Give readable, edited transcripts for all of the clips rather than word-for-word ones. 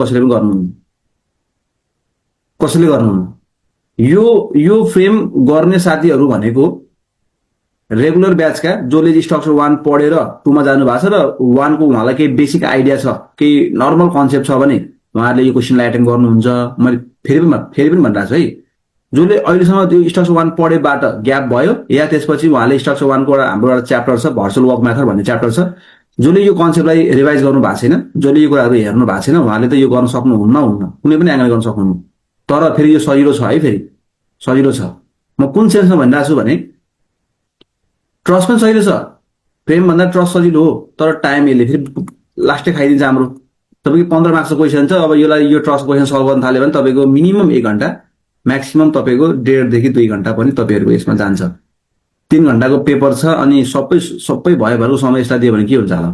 कसैले पनि गर्नुहुन्न, कसैले गर्नुहुन्न। यो यो फ्रेम गर्ने साथीहरू भनेको रेगुलर ब्याचका जसले स्ट्रक्चर 1 पढेर 2 मा जानु भएको छ र 1 को उहाँलाई केही बेसिक आइडिया छ, केही नर्मल कन्सेप्ट छ भने उहाँहरूले यो क्वेसनलाई एटेन्ड गर्नुहुन्छ। मैले फेरि पनि भनिरहेको छु है, जसले अहिलेसम्म त्यो स्ट्रक्चर 1 पढेबाट ग्याप भयो या त्यसपछि उहाँले स्ट्रक्चर 1 को हाम्रो एउटा च्याप्टर छ भर्चुअल वर्क मेथड भन्ने च्याप्टर छ, जसले यो कन्सेप्टलाई रिभाइज गर्नु भएको छैन, जसले यो कुराहरू हेर्नु भएको छैन, उहाँले त यो गर्न सक्नुहुन्न, कुनै पनि एङ्गल गर्न सक्नुहुन्न। तर फेरि यो सजिलो छ है, फेरि सजिलो छ। म कुन सेन्समा भनिरहेको छु भने ट्रस्ट पनि सजिलो छ, फ्रेम भन्दा ट्रस्ट सजिलो हो, तर टाइम यसले फेरि लास्टै खाइदिन्छ हाम्रो। तपाईँको 15 मार्क्सको क्वेसन छ, अब यसलाई यो ट्रस्ट क्वेसन सल्भ गर्न थाल्यो भने तपाईँको मिनिमम 1 घन्टा, म्याक्सिमम तपाईँको 1.5 देखि 2 घन्टा पनि तपाईँहरूको यसमा जान्छ। 3 घन्टाको पेपर छ अनि सबै भयोभरको समय यसलाई दियो भने के हुन्छ होला,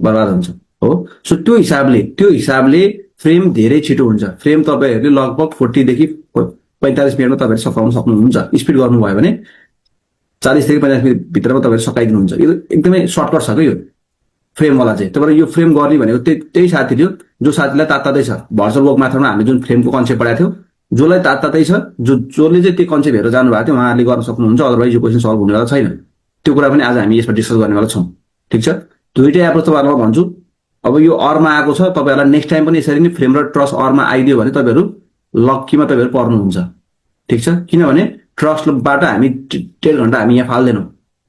बर्बाद हुन्छ हो। सो त्यो हिसाबले फ्रेम धेरै छिटो हुन्छ। फ्रेम तपाईँहरूले लगभग 40 देखि 45 मिनटमा तपाईँहरूले सकाउन सक्नुहुन्छ। स्पिड गर्नुभयो भने 40 देखि 50 मिनट भित्रमा तपाईँले सकाइदिनुहुन्छ। यो एकदमै सर्टकट छ क्या यो फ्रेमवाला चाहिँ। तपाईँ यो फ्रेम गर्ने भनेको त्यही साथी थियो जो साथीलाई तात्तातै छ। भर्चुअल वर्क मेथडमा हामीले जुन फ्रेमको कन्सेप्ट पढाएको थियो, जसलाई तात्तातै छ, जसले चाहिँ त्यो कन्सेप्ट हेरेर जानुभएको थियो, उहाँहरूले गर्न सक्नुहुन्छ। अदरवाइज यो क्वेसन सल्भ हुनेवाला छैन। त्यो कुरा पनि आज हामी यसमा डिस्कस गर्नेवाला छौँ। ठिक छ, दुईटै एप्रोच तपाईँहरूलाई भन्छु। अब यो अरमा आएको छ, तपाईँहरूलाई नेक्स्ट टाइम पनि यसरी नै फ्रेम र ट्रस्ट अरमा आइदियो भने तपाईँहरू लक्कीमा तपाईँहरू पर्नुहुन्छ। ठिक छ, किनभने ट्रस्टबाट हामी 1.5 घन्टा हामी यहाँ फाल्दैनौँ।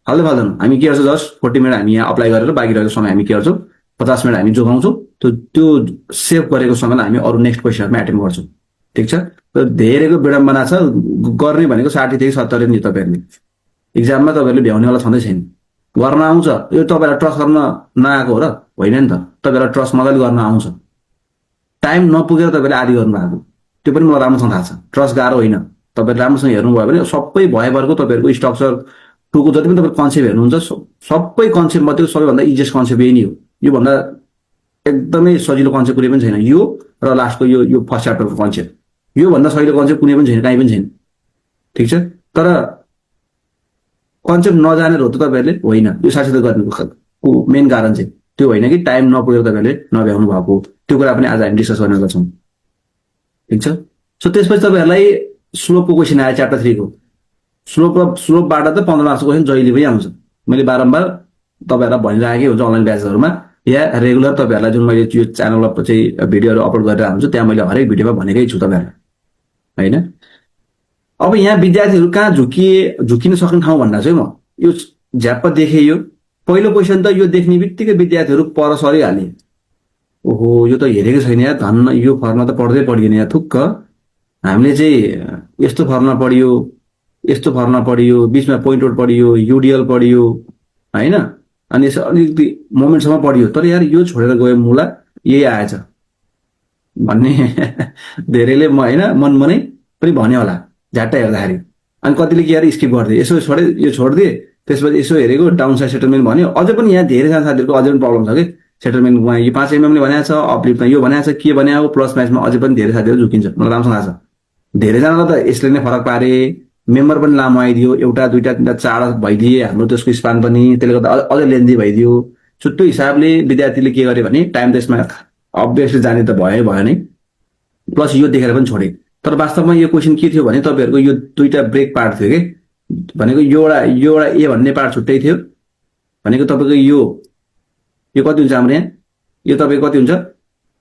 हामी के गर्छौँ, जस्ट 40 मिनट हामी यहाँ अप्लाई गरेर बाँकी रहेको समय हामी के गर्छौँ, 50 मिनट हामी जोगाउँछौँ। त्यो सेभ गरेको समयलाई हामी अरू नेक्स्ट क्वेसनहरूमा एटेन्ड गर्छौँ। ठिक छ, धेरैको विडम्बना छ। गर्ने भनेको 60 देखि 70 नि तपाईँहरूले इक्जाममा तपाईँहरूले भ्याउनेवाला छँदै छैन। गर्न आउँछ, यो तपाईँलाई ट्रस्ट गर्न नआएको हो र होइन नि त। तपाईँलाई ट्रस्ट मजाले गर्न आउँछ, टाइम नपुगेर तपाईँले आदि गर्नुभएको, त्यो पनि मलाई राम्रोसँग थाहा छ। ट्रस्ट गाह्रो होइन, तपाईँले राम्रोसँग हेर्नुभयो भने सबै भएभरको तपाईँहरूको स्ट्रक्चर 2 को जति पनि तपाईँ कन्सेप्ट हेर्नुहुन्छ, सबै कन्सेप्ट मध्ये सबैभन्दा इजिएस्ट कन्सेप्ट यही नै हो। योभन्दा एकदमै सजिलो कन्सेप्ट कुनै पनि छैन। यो र लास्टको यो फर्स्ट च्याप्टरको कन्सेप्ट, योभन्दा सजिलो कन्सेप्ट कुनै पनि छैन, कहीँ पनि छैन। ठिक छ, तर कन्सेप्ट नजानेर हो त तपाईँहरूले, होइन। यो साथसाथै गर्नुको मेन कारण चाहिँ त्यो होइन कि टाइम नपुगेर तपाईँहरूले नभ्याउनु भएको, त्यो कुरा पनि आज हामी डिस्कस गर्ने गर्छौँ। ठिक छ, सो त्यसपछि तपाईँहरूलाई स्लोपको क्वेसन आयो च्याप्टर 3 को। स्लोपबाट त 15 मार्क्सको क्वेसन जहिले पनि आउँछ। मैले बारम्बार तपाईँहरूलाई भनिरहेकै हुन्छ अनलाइन ब्याचहरूमा या रेगुलर तपाईँहरूलाई जुन मैले यो च्यानलमा चाहिँ भिडियोहरू अपलोड गरेर हुन्छु, त्यहाँ मैले हरेक भिडियोमा भनेकै छु तपाईँहरूलाई, होइन। अब यहाँ विद्यार्थीहरू कहाँ झुकिन सक्ने ठाउँ भन्दा चाहिँ म यो झ्याप्प देखेँ। यो पहिलो क्वेसन त यो देख्ने बित्तिकै विद्यार्थीहरू पर सरिहाले। ओहो, यो त हेरेकै छैन या, धन्न यो फर्मुला त पढ्दै पढिएन या, थुक्क हामीले चाहिँ यस्तो फर्मुला पढियो, यस्तो फर्मुला पढियो, बिचमा पोइन्ट आउट पढियो, युडिएल पढियो, होइन, अनि यसो अलिकति मोमेन्टसम्म पढियो, तर यार यो छोडेर गयो, मुला यही आएछ भन्ने धेरैले होइन मनमनै पनि भन्यो होला झ्याट्टा हेर्दाखेरि। अनि कतिले के यार स्किप गरिदिए, यसो छोडिदिए, त्यसपछि यसो हेरेको डाउन साइड सेटलमेन्ट भन्यो। अझै पनि यहाँ धेरैजना साथीहरूको अझै पनि प्रब्लम छ कि सेटलमेन्टमा यो 5 mm ले भनेको छ, अपलिफ्टमा यो भनेको छ, के भनेको प्लस म्याचमा अझै पनि धेरै साथीहरू झुकिन्छ। मलाई राम्रोसँग थाहा छ, धेरैजनालाई त यसले नै फरक पारे। मेम्बर पनि लामो आइदियो, 1, 2, 3, 4 भइदिए हाम्रो त्यसको स्पान पनि, त्यसले गर्दा अझै लेन्दी भइदियो। सो त्यो हिसाबले विद्यार्थीले के गर्यो भने टाइम त यसमा अभियसली जाने त भयो नै, प्लस यो देखेर पनि छोडे। तर वास्तवमा यो क्वेसन के थियो भने तपाईँहरूको यो 2टा ब्रेक पार्ट थियो कि, भनेको यो एउटा ए भन्ने पार्ट छुट्टै थियो, भनेको तपाईँको यो कति हुन्छ हाम्रो यहाँ, यो तपाईँको कति हुन्छ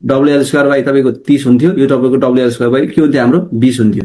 WL² बाई तपाईँको 30 हुन्थ्यो, यो तपाईँको WL² बाई के हुन्थ्यो हाम्रो 20 हुन्थ्यो।